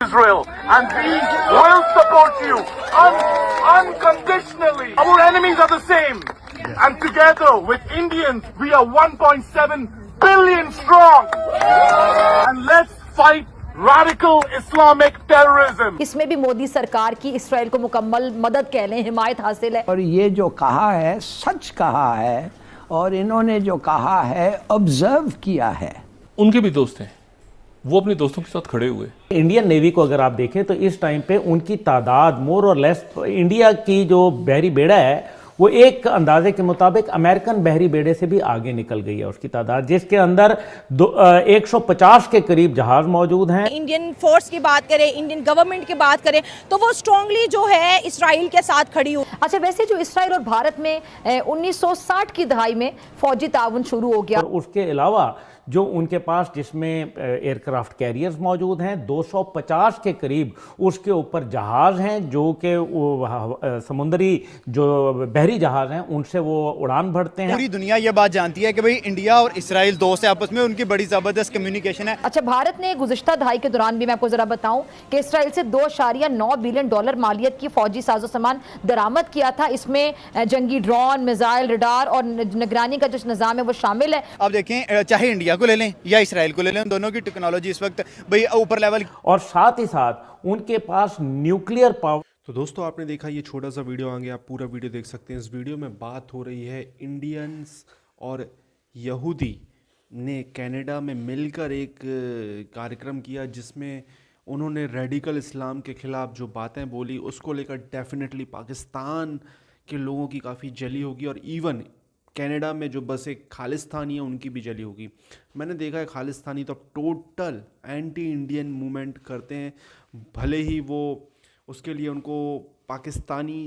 Israel, and we will support you unconditionally. Our enemies are the same, and together with Indians, we are 1.7 billion strong. And let's fight radical Islamic terrorism. इसमें भी मोदी सरकार की Israel को मुकम्मल मदद कह लें, हिमायत हासिल है। और ये जो कहा है सच कहा है, और इन्होंने जो कहा है ऑब्जर्व किया है। उनके भी दोस्त हैं, वो अपने दोस्तों के साथ खड़े हुए। इंडियन नेवी को अगर आप देखें तो इस टाइम पे उनकी तादाद मोर और लेस, इंडिया की जो बहरी बेड़ा है वो एक अंदाजे के मुताबिक अमेरिकन बहरी बेड़े से भी आगे निकल गई है उसकी तादाद, जिसके अंदर 150 के करीब जहाज मौजूद हैं। इंडियन फोर्स की बात करें, इंडियन गवर्नमेंट की बात करें तो वो स्ट्रांगली जो है इसराइल के साथ खड़ी हो। अच्छा, वैसे जो इसराइल और भारत में 1960 की दहाई में फौजी ताउन शुरू हो गया, और उसके अलावा जो उनके पास जिसमें एयरक्राफ्ट कैरियर्स मौजूद हैं 250 के करीब, उसके ऊपर जहाज हैं जो कि समुद्री जो बहरी जहाज हैं उनसे वो उड़ान भरते हैं। पूरी दुनिया ये बात जानती है कि भाई इंडिया और इसराइल दोस्त है, आपस में उनकी बड़ी जबरदस्त कम्युनिकेशन है। अच्छा, भारत ने गुज़िश्ता दहाई के दौरान भी, मैं आपको जरा बताऊं कि इसराइल से $2.9 बिलियन मालियत की फौजी साजो सामान दरामद किया था। इसमें जंगी ड्रोन, मिसाइल, रडार और निगरानी का जो निज़ाम है वो शामिल है। अब देखें, चाहे इंडिया को ले लें या इसराइल को ले लें, दोनों की टेक्नोलॉजी इस वक्त भाई ऊपर लेवल, और साथ ही साथ उनके पास न्यूक्लियर पावर। तो दोस्तों, आपने देखा ये छोटा सा वीडियो, आगे आप पूरा वीडियो देख सकते हैं। इस वीडियो में बात हो रही है इंडियंस और यहूदी ने कनाडा में मिलकर एक कार्यक्रम किया जिसमें उन्होंने रेडिकल इस्लाम के ख़िलाफ़ जो बातें बोली उसको लेकर डेफिनेटली पाकिस्तान के लोगों की काफ़ी जली होगी, और इवन कनाडा में जो बस एक खालिस्तानी है उनकी भी जली होगी। मैंने देखा है खालिस्तानी तो टोटल एंटी इंडियन मूवमेंट करते हैं, भले ही वो उसके लिए उनको पाकिस्तानी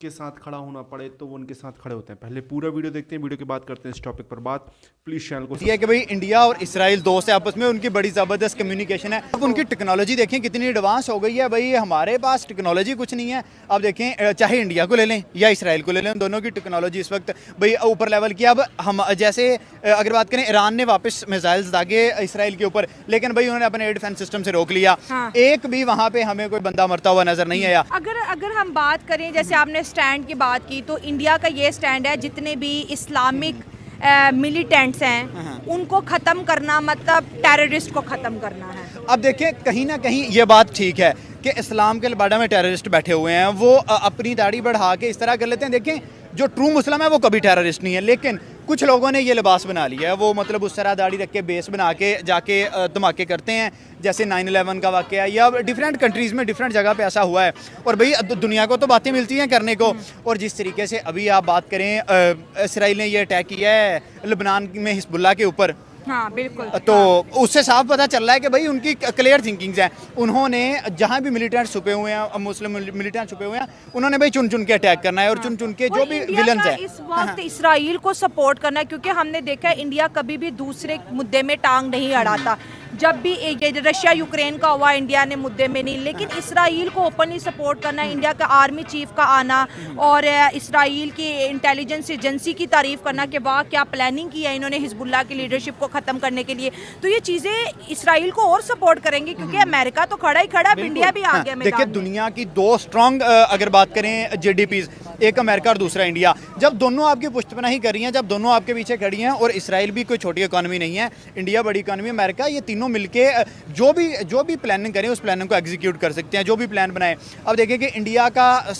के साथ खड़ा होना पड़े तो वो उनके साथ खड़े होते हैं। पहले पूरा वीडियो देखते हैं, वीडियो के बाद करते हैं इस टॉपिक पर बात। प्लीज चैनल को ये है कि भाई इंडिया और इसराइल दोस्त है, आपस में उनकी बड़ी ज़बरदस्त कम्युनिकेशन है। अब उनकी टेक्नोलॉजी देखें कितनी एडवांस हो गई है, भाई हमारे पास टेक्नोलॉजी कुछ नहीं है। अब देखें, चाहे इंडिया को ले लें या इसराइल को ले लें, दोनों की टेक्नोलॉजी इस वक्त भाई ऊपर लेवल की। अब हम जैसे अगर बात करें, ईरान ने वापस मिसाइल्स दागे इसराइल के ऊपर, लेकिन भाई उन्होंने अपने एयर डिफेंस सिस्टम से रोक लिया। एक भी वहाँ पे हमें कोई बंदा मरता हुआ नजर नहीं आया। अगर हम बात करें, जैसे आपने स्टैंड की बात की, तो इंडिया का ये स्टैंड है जितने भी इस्लामिक मिलिटेंट्स हैं उनको ख़त्म करना, मतलब टेररिस्ट को ख़त्म करना है। अब देखें, कहीं ना कहीं ये बात ठीक है कि इस्लाम के लबाड़ा में टेररिस्ट बैठे हुए हैं, वो अपनी दाढ़ी बढ़ा के इस तरह कर लेते हैं। देखें, जो ट्रू मुस्लिम है वो कभी टेररिस्ट नहीं है, लेकिन कुछ लोगों ने ये लिबास बना लिया है, वो मतलब उस तरह दाढ़ी रख के बेस बना के जाके धमाके करते हैं, जैसे 9/11 का वाक़या, या डिफरेंट कंट्रीज़ में डिफरेंट जगह पे ऐसा हुआ है। और भाई दुनिया को तो बातें मिलती हैं करने को, और जिस तरीके से अभी आप बात करें, इसराइल ने ये अटैक किया है लबनान में हिजबुल्लाह के ऊपर, हाँ बिल्कुल, तो उससे साफ पता चल रहा है कि भाई उनकी क्लियर थिंकिंग्स हैं। उन्होंने जहाँ भी मिलिटेंट छुपे हुए हैं, मुस्लिम मिलिटेंट छुपे हुए हैं, उन्होंने भाई चुन चुन के अटैक करना है, और चुन चुन के जो भी विलन्स हैं इस वक्त इसराइल को सपोर्ट करना है, क्योंकि हमने देखा है इंडिया कभी भी दूसरे मुद्दे में टांग नहीं अड़ाता। जब भी रशिया यूक्रेन का हुआ, इंडिया ने मुद्दे में नहीं, लेकिन इसराइल को ओपनली सपोर्ट करना, इंडिया का आर्मी चीफ का आना और इसराइल की इंटेलिजेंस एजेंसी की तारीफ करना कि वाह क्या प्लानिंग की है इन्होंने हिजबुल्लाह की लीडरशिप को ख़त्म करने के लिए, तो ये चीज़ें इसराइल को और सपोर्ट करेंगी, क्योंकि अमेरिका तो खड़ा ही खड़ा, इंडिया भी आ गया। देखिए, दुनिया की दो स्ट्रॉन्ग अगर बात करें जीडीपीज, एक अमेरिका और दूसरा इंडिया, जब दोनों आपकी पुष्टपनाही कर रही हैं, जब दोनों आपके पीछे खड़ी हैं, और इसराइल भी कोई छोटी इकॉनमी नहीं है, इंडिया बड़ी इकॉनमी, अमेरिका, ये तीनों मिलके जो भी प्लानिंग करें उस प्लानिंग को एग्जीक्यूट कर सकते हैं, जो भी प्लान बनाए। अब देखिए कि इंडिया का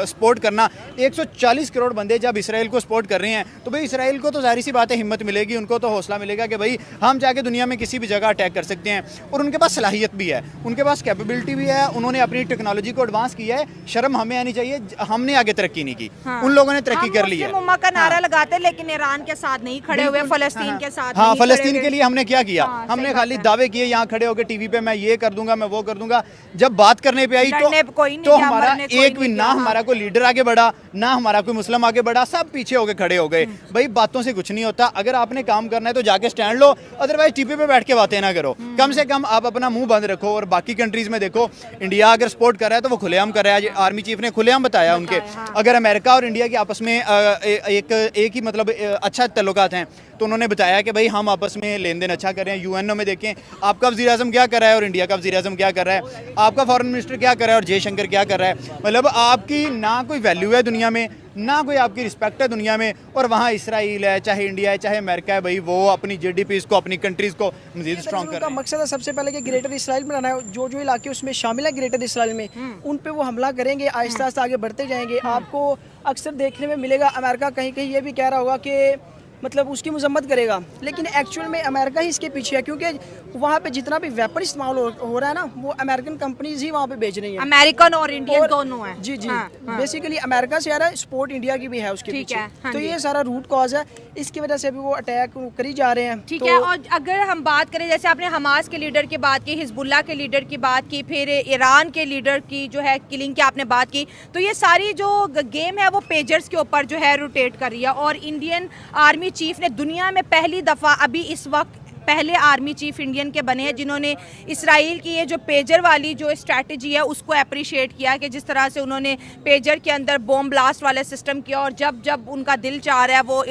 सपोर्ट करना, 140 करोड़ बंदे जब इसराइल को सपोर्ट कर रहे हैं, तो भाई इसराइल को तो जाहिर सी बात है हिम्मत मिलेगी, उनको तो हौसला मिलेगा कि भाई हम जाके दुनिया में किसी भी जगह अटैक कर सकते हैं, और उनके पास सलाहियत भी है, उनके पास कैपेबिलिटी भी है, उन्होंने अपनी टेक्नोलॉजी को एडवांस किया है। शर्म हमें आनी चाहिए, हमने आगे तरक्की नहीं की, उन लोगों ने तरक्की कर ली है। मुम्मा का नारा लगाते, लेकिन ईरान के साथ नहीं खड़े हुए, फलस्तीन के साथ। हाँ, फलस्तीन के लिए हमने क्या किया, हमने खाली दावे किए, यहाँ खड़े होकर टीवी पे मैं ये कर दूंगा, मैं वो कर दूंगा। जब बात करने पे आई तो हमारा एक भी ना हमारा कोई लीडर आगे बढ़ा, ना हमारा कोई मुस्लिम आगे बढ़ा, सब पीछे होके खड़े हो गए। भाई बातों से कुछ नहीं होता, अगर आपने काम करना है तो जाके स्टैंड लो, अदरवाइज टीवी पे बैठ के बातें ना करो। कम से कम आप अपना मुंह बंद रखो। और बाकी कंट्रीज में देखो, इंडिया अगर सपोर्ट कर रहा है तो वो खुलेआम कर रहा है, आर्मी चीफ ने खुलेआम बताया उनके। अगर अमेरिका और इंडिया के आपस में एक ही मतलब अच्छा तल्लुकात हैं, तो उन्होंने बताया कि भाई हम आपस में लेन देन अच्छा कर रहे हैं। यूएनओ में देखें आपका वज़ीर आज़म क्या कर रहा है और इंडिया का वज़ीर आज़म क्या कर रहा है, आपका फॉरेन मिनिस्टर क्या कर रहा है और जयशंकर क्या कर रहा है। मतलब आपकी ना कोई वैल्यू है दुनिया में, ना कोई आपकी रिस्पेक्ट है दुनिया में, और वहाँ इसराइल है, चाहे इंडिया है, चाहे अमेरिका है, भाई वो अपनी जीडीपीज़ को, अपनी कंट्रीज़ को मज़ीद स्ट्रॉन्ग कर रहे उनका हैं। मकसद है सबसे पहले कि ग्रेटर इसराइल बनाना है। जो जो इलाके उसमें शामिल है ग्रेटर इसराइल में, उन पे वो हमला करेंगे, आहिस्ता आहिस्ता आगे बढ़ते जाएंगे। आपको अक्सर देखने में मिलेगा अमेरिका कहीं कहीं ये भी कह रहा होगा कि मतलब उसकी मजम्मत करेगा, लेकिन एक्चुअल में अमेरिका ही इसके पीछे है, क्योंकि वहाँ पे जितना भी वेपन इस्तेमाल हो रहा है ना, वो अमेरिकन कंपनीज ही वहाँ पे बेच रही हैं। अमेरिकन और इंडियन दोनों हैं। जी जी, हाँ। बेसिकली अमेरिका से आ रहा है, सपोर्ट इंडिया की भी है उसके ठीक पीछे। है, हाँ तो जी। ये सारा रूट कॉज है, इसकी वजह से भी वो अटैक करी जा रहे हैं। ठीक तो है। और अगर हम बात करें, जैसे आपने हमास के लीडर की बात की, हिजबुल्लाह के लीडर की बात की, फिर ईरान के लीडर की जो है किलिंग की आपने बात की, तो ये सारी जो गेम है वो पेजर्स के ऊपर जो है रोटेट कर रही है। और इंडियन आर्मी चीफ ने दुनिया में पहली दफ़ा अभी इस वक्त पहले आर्मी चीफ इंडियन के बने हैं जिन्होंने इसराइल की ये जो पेजर वाली जो स्ट्रैटेजी है उसको अप्रिशिएट किया, कि जिस तरह से उन्होंने पेजर के अंदर बॉम्ब ब्लास्ट वाला सिस्टम किया, और जब जब उनका दिल चाह रहा है वो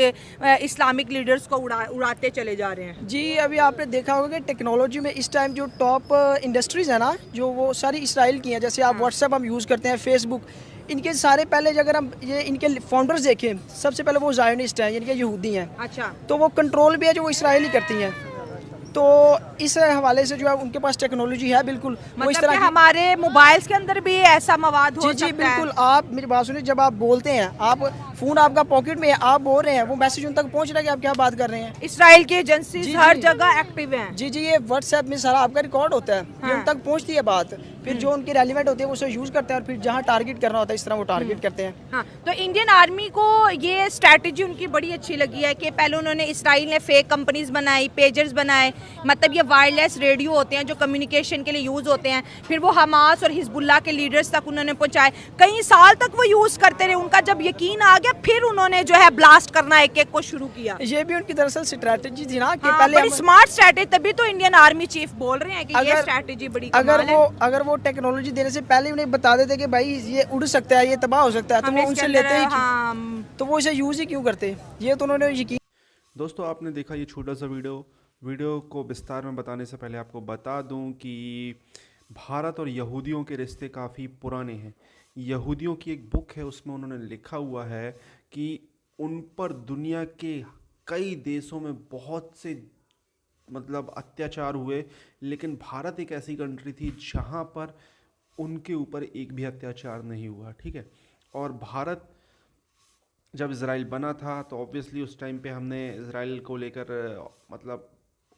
इस्लामिक लीडर्स को उड़ाते चले जा रहे हैं। जी, अभी आपने देखा होगा कि टेक्नोलॉजी में इस टाइम जो टॉप इंडस्ट्रीज़ है ना, जो वो सारी इसराइल की हैं। जैसे आप व्हाट्सएप हम यूज़ करते हैं, फेसबुक, इनके सारे पहले अगर हम ये इनके फाउंडर्स देखें, सबसे पहले वो ज़ायोनिस्ट हैं, यानी कि यहूदी हैं। अच्छा। तो वो कंट्रोल भी है जो वो इसराइल ही करती हैं। तो इस हवाले से जो है उनके पास टेक्नोलॉजी है बिल्कुल। वो इस मतलब तरह कि की हमारे मोबाइल्स के अंदर भी ऐसा मवाद हो जी सकता जी है। बिल्कुल। आप मेरी बात सुनिए, जब आप बोलते हैं, आप फ़ोन आपका पॉकेट में है, आप बोल रहे हैं, वो मैसेज उन तक पहुंच रहा है कि आप क्या बात कर रहे हैं। इसराइल की एजेंसी जी, हर जी। जगह एक्टिव हैं। जी जी, ये व्हाट्सएप में सारा आपका रिकॉर्ड होता है, ये उन हाँ। तक पहुंचती है बात, फिर जो उनके रेलिवेंट होते हैं वो उसे यूज़ करते हैं, और फिर जहाँ टारगेट करना होता है इस तरह वो टारगेट करते हैं। हाँ, तो इंडियन आर्मी को ये स्ट्रैटेजी उनकी बड़ी अच्छी लगी है कि पहले उन्होंने इसराइल ने फेक कंपनीज बनाई, पेजर्स बनाए, मतलब ये वायरलेस रेडियो होते हैं जो कम्युनिकेशन के लिए यूज़ होते हैं, फिर वो हमास और हिजबुल्लाह के लीडर्स तक उन्होंने पहुंचाए। कई साल तक वो यूज़ करते रहे, उनका जब यकीन आ गया फिर उन्होंने जो है ब्लास्ट करना एक एक को शुरू किया। ये भी उनकी दरअसल स्ट्रैटेजी थी ना कि हाँ, पहले बड़ी स्मार्ट स्ट्रैटेजी, तभी तो इंडियन आर्मी चीफ बोल रहे हैं कि ये स्ट्रैटेजी बड़ी कमाल है। अगर वो टेक्नोलॉजी देने से पहले उन्हें बता देते कि भाई ये उड़ सकता है, ये तबाह हो सकता है, तो हमने वो इसके उनसे अंदर, लेते ही क्यों? हाँ, तो वो इसे यूज़ ही क्यों करते? ये तो उन्होंने यकीन। दोस्तों आपने देखा ये छोटा सा वीडियो को विस्तार में बताने से पहले आपको बता दूं कि भारत और यहूदियों के रिश्ते काफ़ी पुराने हैं। यहूदियों की एक बुक है, उसमें उन्होंने लिखा हुआ है कि उन पर दुनिया के कई देशों में बहुत से मतलब अत्याचार हुए, लेकिन भारत एक ऐसी कंट्री थी जहाँ पर उनके ऊपर एक भी अत्याचार नहीं हुआ। ठीक है। और भारत जब इज़राइल बना था तो ऑब्वियसली उस टाइम पे हमने इज़राइल को लेकर मतलब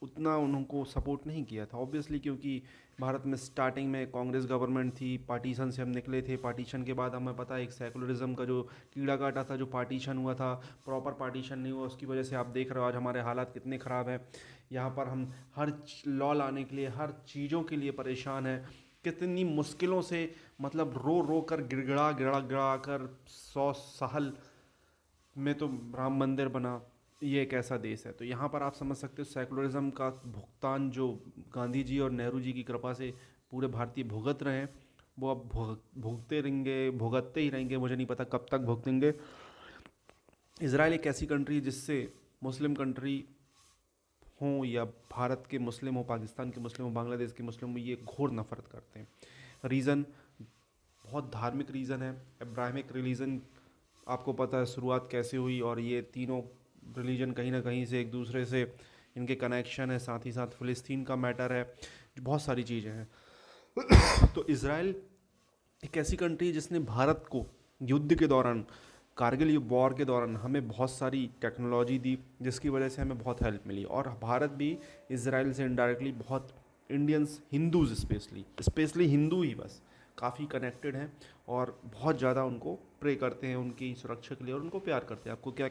उतना उनको सपोर्ट नहीं किया था, ऑब्वियसली, क्योंकि भारत में स्टार्टिंग में कांग्रेस गवर्नमेंट थी, पार्टीशन से हम निकले थे। पार्टीशन के बाद हमें पता है एक सेकुलरिज्म का जो कीड़ा काटा था, जो पार्टीशन हुआ था, प्रॉपर पार्टीशन नहीं हुआ, उसकी वजह से आप देख रहे हो आज हमारे हालात कितने ख़राब हैं। यहाँ पर हम हर लॉ लाने के लिए, हर चीज़ों के लिए परेशान हैं। कितनी मुश्किलों से मतलब रो कर गिड़गिड़ा कर 100 साल में तो राम मंदिर बना। ये एक ऐसा देश है, तो यहाँ पर आप समझ सकते हो सेकुलरिज्म का भुगतान जो गांधी जी और नेहरू जी की कृपा से पूरे भारतीय भुगत रहे हैं, वो अब भुगतते ही रहेंगे। मुझे नहीं पता कब तक भुगतेंगे। इज़राइल एक ऐसी कंट्री है जिससे मुस्लिम कंट्री हों या भारत के मुस्लिम हो, पाकिस्तान के मुस्लिम हो, बांग्लादेश के मुस्लिम हो, ये घोर नफरत करते हैं। रीज़न बहुत धार्मिक रीज़न है। अब्राहमिक रिलीजन आपको पता है शुरुआत कैसे हुई, और ये तीनों रिलीजन कहीं ना कहीं से एक दूसरे से इनके कनेक्शन है। साथ ही साथ फ़िलिस्तीन का मैटर है, बहुत सारी चीज़ें हैं। तो इज़राइल एक ऐसी कंट्री है जिसने भारत को युद्ध के दौरान, कारगिल वॉर के दौरान हमें बहुत सारी टेक्नोलॉजी दी, जिसकी वजह से हमें बहुत हेल्प मिली। और भारत भी इज़राइल से इनडायरेक्टली बहुत इंडियंस, हिंदूज़ स्पेशली हिंदू ही बस काफ़ी कनेक्टेड हैं और बहुत ज़्यादा उनको प्रे करते हैं, उनकी सुरक्षा के लिए, और उनको प्यार करते हैं। आपको क्या